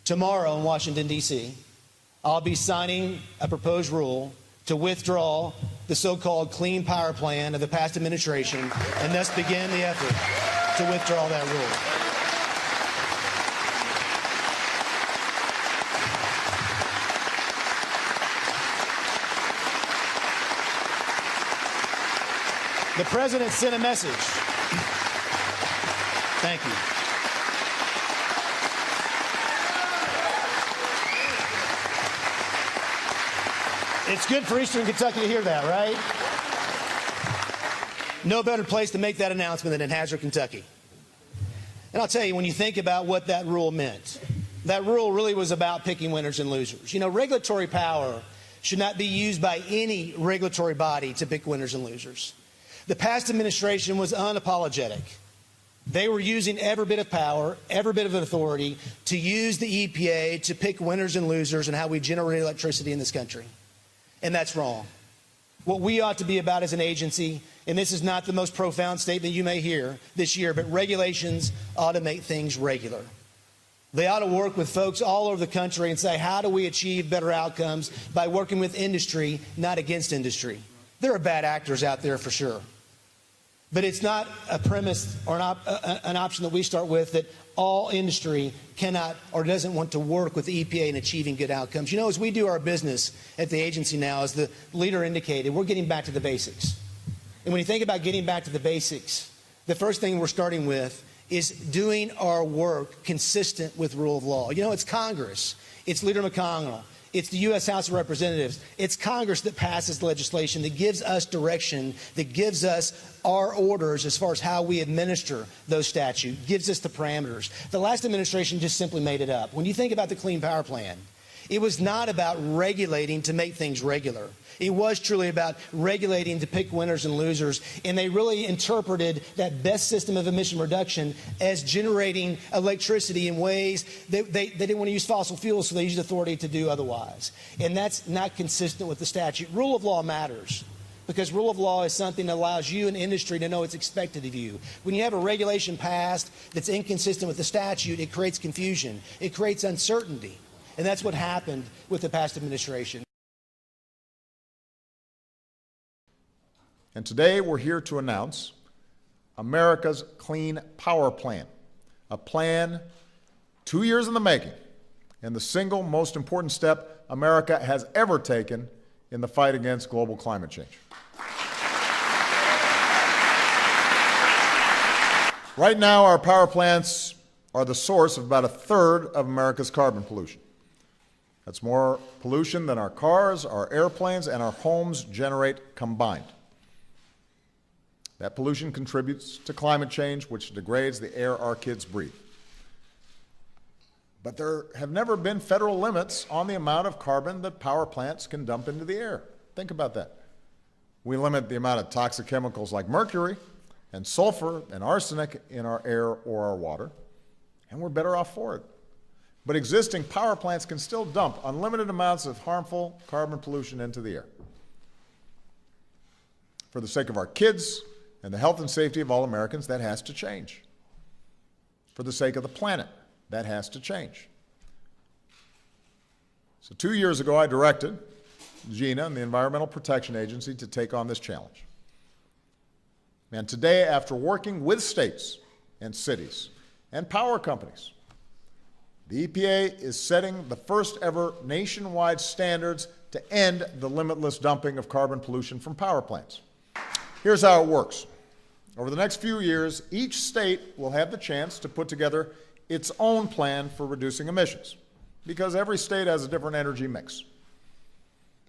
Tomorrow in Washington, D.C., I'll be signing a proposed rule to withdraw the so-called Clean Power Plan of the past administration and thus begin the effort to withdraw that rule. The President sent a message. Thank you. It's good for Eastern Kentucky to hear that, right? No better place to make that announcement than in Hazard, Kentucky. And I'll tell you, when you think about what that rule meant, that rule really was about picking winners and losers. You know, regulatory power should not be used by any regulatory body to pick winners and losers. The past administration was unapologetic. They were using every bit of power, every bit of authority to use the EPA to pick winners and losers and how we generate electricity in this country. And that's wrong. What we ought to be about as an agency, and this is not the most profound statement you may hear this year, but regulations ought to make things regular. They ought to work with folks all over the country and say, how do we achieve better outcomes by working with industry, not against industry? There are bad actors out there for sure. But it's not a premise or an option that we start with that all industry cannot or doesn't want to work with the EPA in achieving good outcomes. You know, as we do our business at the agency now, as the leader indicated, we're getting back to the basics. And when you think about getting back to the basics, the first thing we're starting with is doing our work consistent with rule of law. You know, it's Congress, it's Leader McConnell, it's the U.S. House of Representatives. It's Congress that passes legislation that gives us direction, that gives us our orders as far as how we administer those statutes, gives us the parameters. The last administration just simply made it up. When you think about the Clean Power Plan, it was not about regulating to make things regular. It was truly about regulating to pick winners and losers, and they really interpreted that best system of emission reduction as generating electricity in ways that they didn't want to use fossil fuels, so they used authority to do otherwise. And that's not consistent with the statute. Rule of law matters, because rule of law is something that allows you and industry to know what's expected of you. When you have a regulation passed that's inconsistent with the statute, it creates confusion. It creates uncertainty. And that's what happened with the past administration. And today we're here to announce America's Clean Power Plan, a plan 2 years in the making and the single most important step America has ever taken in the fight against global climate change. Right now, our power plants are the source of about a third of America's carbon pollution. That's more pollution than our cars, our airplanes, and our homes generate combined. That pollution contributes to climate change, which degrades the air our kids breathe. But there have never been federal limits on the amount of carbon that power plants can dump into the air. Think about that. We limit the amount of toxic chemicals like mercury and sulfur and arsenic in our air or our water, and we're better off for it. But existing power plants can still dump unlimited amounts of harmful carbon pollution into the air. For the sake of our kids and the health and safety of all Americans, that has to change. For the sake of the planet, that has to change. So 2 years ago, I directed GINA and the Environmental Protection Agency to take on this challenge. And today, after working with states and cities and power companies, the EPA is setting the first ever nationwide standards to end the limitless dumping of carbon pollution from power plants. Here's how it works. Over the next few years, each state will have the chance to put together its own plan for reducing emissions, because every state has a different energy mix.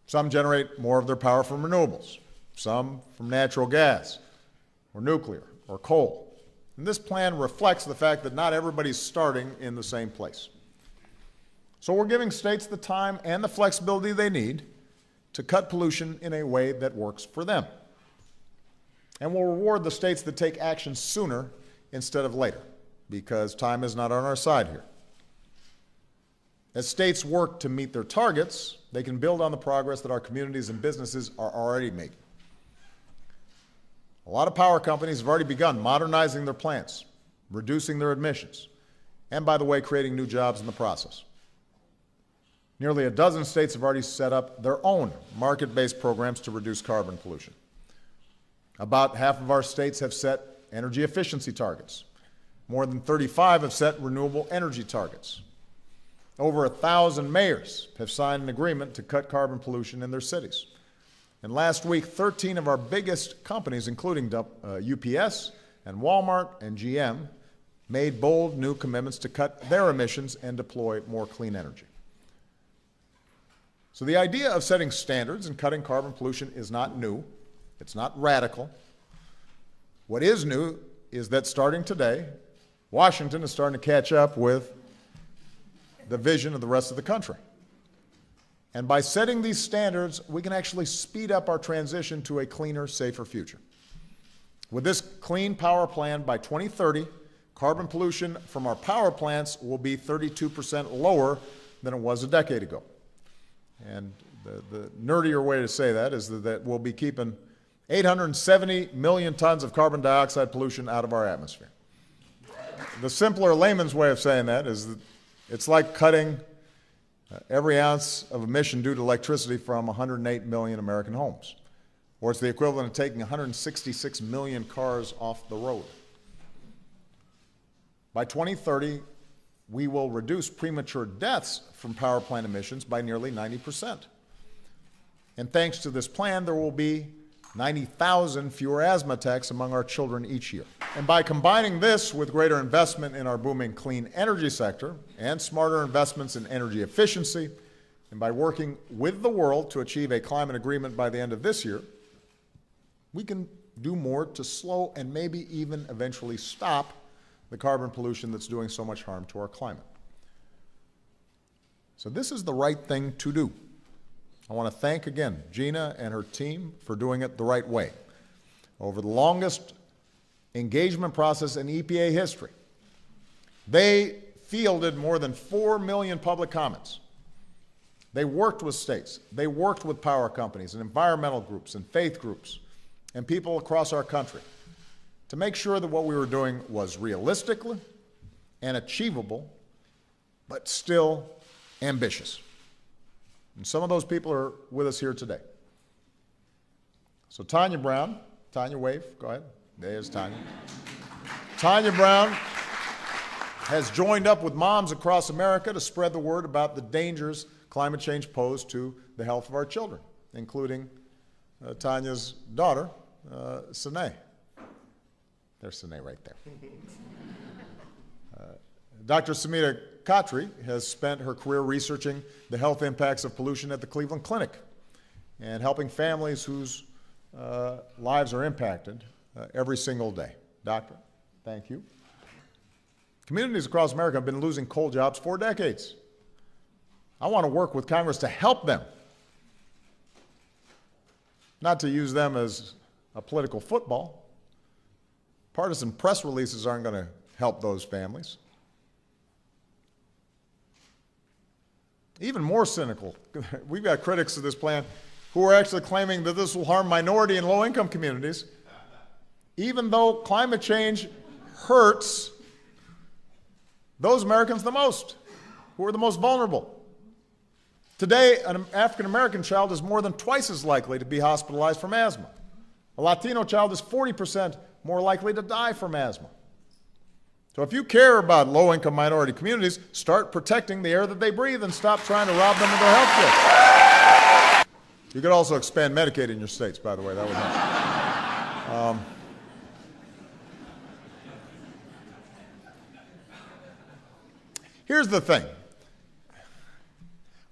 Some generate more of their power from renewables, some from natural gas, or nuclear, or coal. And this plan reflects the fact that not everybody's starting in the same place. So we're giving states the time and the flexibility they need to cut pollution in a way that works for them. And we'll reward the states that take action sooner instead of later, because time is not on our side here. As states work to meet their targets, they can build on the progress that our communities and businesses are already making. A lot of power companies have already begun modernizing their plants, reducing their emissions, and, by the way, creating new jobs in the process. Nearly a dozen states have already set up their own market-based programs to reduce carbon pollution. About half of our states have set energy efficiency targets. More than 35 have set renewable energy targets. Over 1,000 mayors have signed an agreement to cut carbon pollution in their cities. And last week, 13 of our biggest companies, including UPS and Walmart and GM, made bold new commitments to cut their emissions and deploy more clean energy. So the idea of setting standards and cutting carbon pollution is not new. It's not radical. What is new is that starting today, Washington is starting to catch up with the vision of the rest of the country. And by setting these standards, we can actually speed up our transition to a cleaner, safer future. With this clean power plan, by 2030, carbon pollution from our power plants will be 32% lower than it was a decade ago. And the nerdier way to say that is that we'll be keeping 870 million tons of carbon dioxide pollution out of our atmosphere. The simpler layman's way of saying that is that it's like cutting every ounce of emission due to electricity from 108 million American homes, or it's the equivalent of taking 166 million cars off the road. By 2030, we will reduce premature deaths from power plant emissions by nearly 90%. And thanks to this plan, there will be 90,000 fewer asthma attacks among our children each year. And by combining this with greater investment in our booming clean energy sector and smarter investments in energy efficiency, and by working with the world to achieve a climate agreement by the end of this year, we can do more to slow and maybe even eventually stop the carbon pollution that's doing so much harm to our climate. So this is the right thing to do. I want to thank again Gina and her team for doing it the right way. Over the longest engagement process in EPA history, they fielded more than 4 million public comments. They worked with states, they worked with power companies and environmental groups and faith groups and people across our country to make sure that what we were doing was realistic and achievable, but still ambitious. And some of those people are with us here today. So Tanya Brown, Tanya, wave, go ahead. There's Tanya. Tanya Brown has joined up with moms across America to spread the word about the dangers climate change poses to the health of our children, including Tanya's daughter, Sine. There's Sine right there. Dr. Samita Khatri has spent her career researching the health impacts of pollution at the Cleveland Clinic and helping families whose lives are impacted every single day. Doctor, thank you. Communities across America have been losing coal jobs for decades. I want to work with Congress to help them, not to use them as a political football. Partisan press releases aren't going to help those families. Even more cynical, we've got critics of this plan who are actually claiming that this will harm minority and low-income communities, even though climate change hurts those Americans the most, who are the most vulnerable. Today, an African-American child is more than twice as likely to be hospitalized from asthma. A Latino child is 40% more likely to die from asthma. So if you care about low-income minority communities, start protecting the air that they breathe and stop trying to rob them of their health care. You could also expand Medicaid in your states, by the way. That would help. Here's the thing.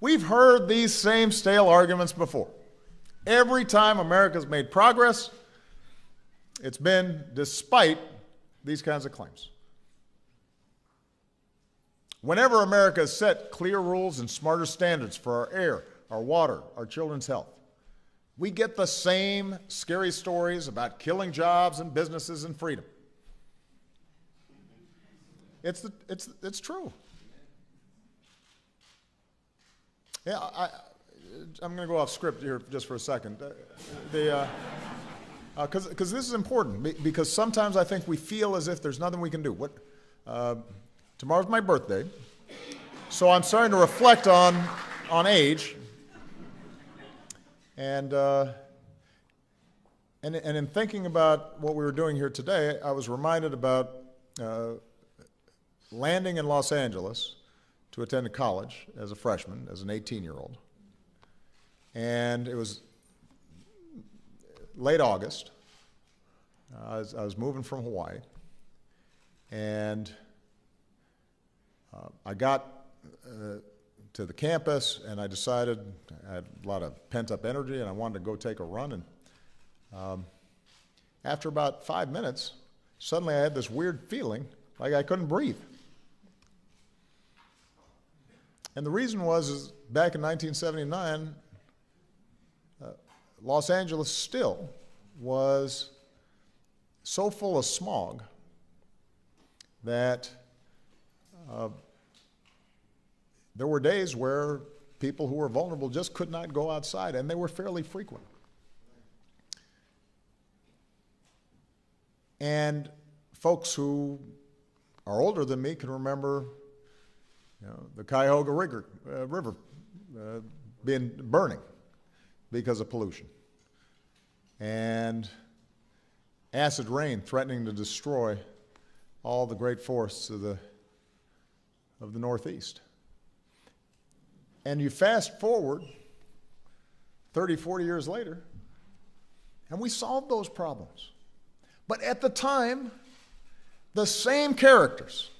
We've heard these same stale arguments before. Every time America's made progress, it's been despite these kinds of claims. Whenever America has set clear rules and smarter standards for our air, our water, our children's health, we get the same scary stories about killing jobs and businesses and freedom. It's true. Yeah, I'm going to go off script here just for a second. Because this is important, because sometimes I think we feel as if there's nothing we can do. Tomorrow's my birthday, so I'm starting to reflect on on age. And in thinking about what we were doing here today, I was reminded about landing in Los Angeles to attend college as a freshman, as an 18-year-old. And it was late August. I was moving from Hawaii. And I got to the campus, and I decided I had a lot of pent-up energy, and I wanted to go take a run. And after about 5 minutes, suddenly I had this weird feeling like I couldn't breathe. And the reason was back in 1979, Los Angeles still was so full of smog that there were days where people who were vulnerable just could not go outside, and they were fairly frequent. And folks who are older than me can remember, the Cuyahoga River burning because of pollution, and acid rain threatening to destroy all the great forests of the Northeast. And you fast forward 30, 40 years later, and we solved those problems. But at the time, the same characters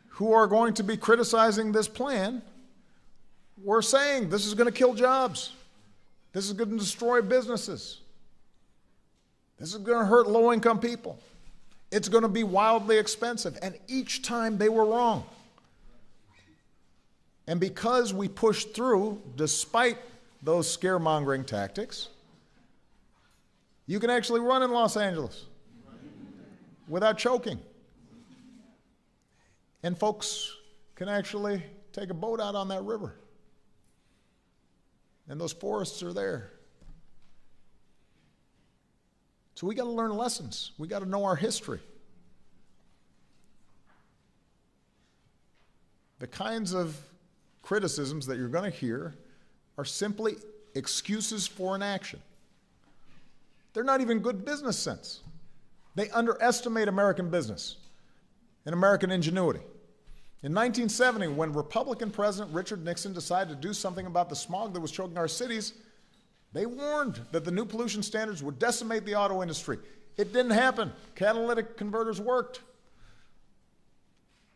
who are going to be criticizing this plan were saying this is going to kill jobs. This is going to destroy businesses. This is going to hurt low-income people. It's going to be wildly expensive. And each time they were wrong. And because we pushed through, despite those scaremongering tactics, you can actually run in Los Angeles without choking. And folks can actually take a boat out on that river. And those forests are there. So we got to learn lessons. We got to know our history. The kinds of criticisms that you're going to hear are simply excuses for inaction. They're not even good business sense. They underestimate American business and American ingenuity. In 1970, when Republican President Richard Nixon decided to do something about the smog that was choking our cities, they warned that the new pollution standards would decimate the auto industry. It didn't happen. Catalytic converters worked.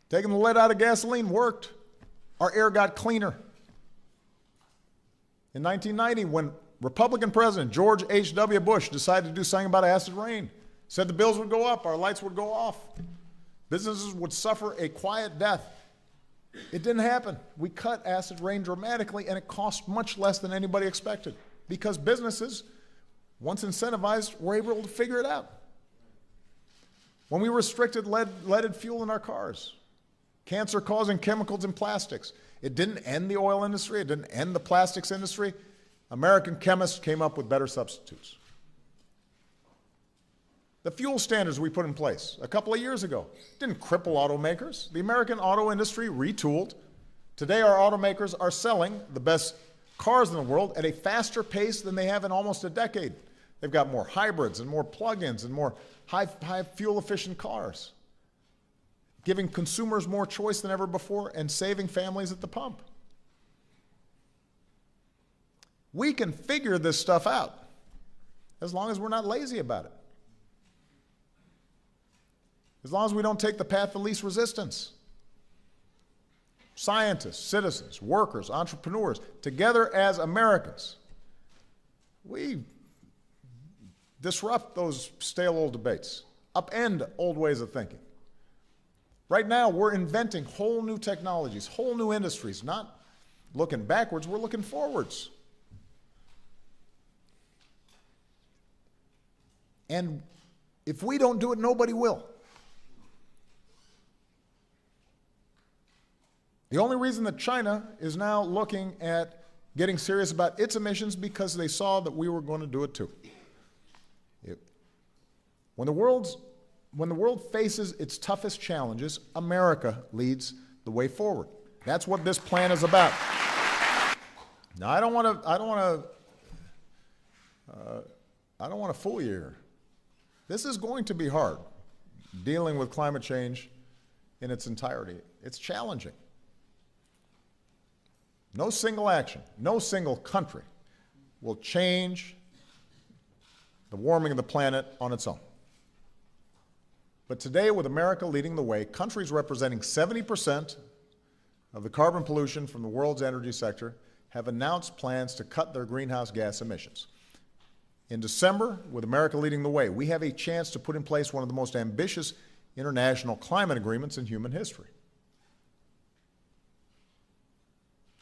Taking the lead out of gasoline worked. Our air got cleaner. In 1990, when Republican President George H.W. Bush decided to do something about acid rain, said the bills would go up, our lights would go off, businesses would suffer a quiet death. It didn't happen. We cut acid rain dramatically, and it cost much less than anybody expected because businesses, once incentivized, were able to figure it out. When we restricted leaded fuel in our cars, cancer-causing chemicals in plastics, it didn't end the oil industry, it didn't end the plastics industry. American chemists came up with better substitutes. The fuel standards we put in place a couple of years ago didn't cripple automakers. The American auto industry retooled. Today our automakers are selling the best cars in the world at a faster pace than they have in almost a decade. They've got more hybrids and more plug-ins and more high fuel-efficient cars, giving consumers more choice than ever before and saving families at the pump. We can figure this stuff out as long as we're not lazy about it. As long as we don't take the path of least resistance. Scientists, citizens, workers, entrepreneurs, together as Americans, we disrupt those stale old debates, upend old ways of thinking. Right now, we're inventing whole new technologies, whole new industries, not looking backwards, we're looking forwards. And if we don't do it, nobody will. The only reason that China is now looking at getting serious about its emissions because they saw that we were going to do it too. When the world faces its toughest challenges, America leads the way forward. That's what this plan is about. Now, I don't want to fool you here. This is going to be hard, dealing with climate change in its entirety. It's challenging. No single action, no single country will change the warming of the planet on its own. But today, with America leading the way, countries representing 70% of the carbon pollution from the world's energy sector have announced plans to cut their greenhouse gas emissions. In December, with America leading the way, we have a chance to put in place one of the most ambitious international climate agreements in human history.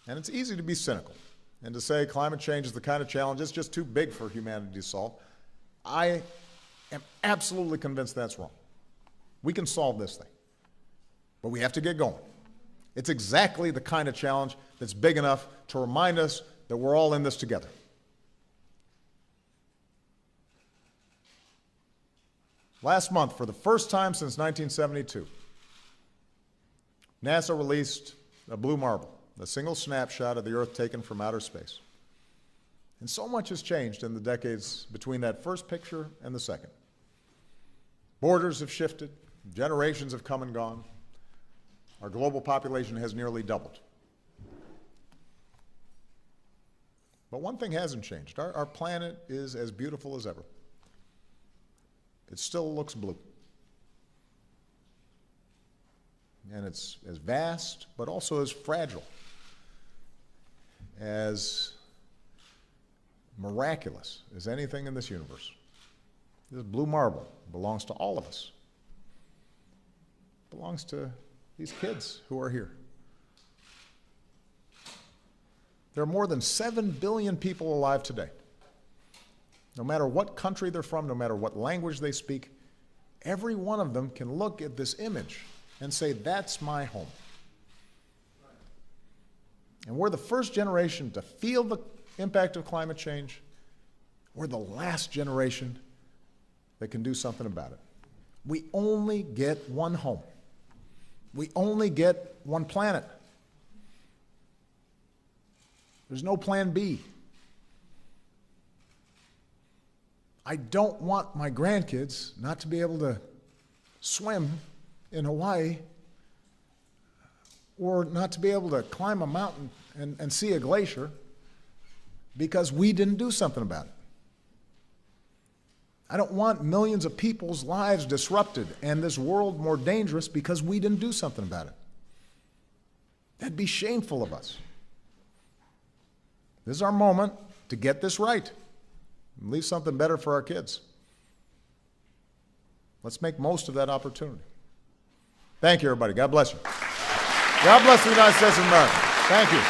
And it's easy to be cynical and to say climate change is the kind of challenge that's just too big for humanity to solve. I am absolutely convinced that's wrong. We can solve this thing, but we have to get going. It's exactly the kind of challenge that's big enough to remind us that we're all in this together. Last month, for the first time since 1972, NASA released a blue marble, a single snapshot of the Earth taken from outer space. And so much has changed in the decades between that first picture and the second. Borders have shifted, generations have come and gone. Our global population has nearly doubled. But one thing hasn't changed. Our planet is as beautiful as ever. It still looks blue. And it's as vast, but also as fragile, as miraculous as anything in this universe. This blue marble belongs to all of us. It belongs to these kids who are here. There are more than 7 billion people alive today. No matter what country they're from, no matter what language they speak, every one of them can look at this image and say, that's my home. And we're the first generation to feel the impact of climate change. We're the last generation that can do something about it. We only get one home. We only get one planet. There's no plan B. I don't want my grandkids not to be able to swim in Hawaii or not to be able to climb a mountain and see a glacier because we didn't do something about it. I don't want millions of people's lives disrupted and this world more dangerous because we didn't do something about it. That'd be shameful of us. This is our moment to get this right and leave something better for our kids. Let's make most of that opportunity. Thank you, everybody. God bless you. God bless the United States of America. Thank you.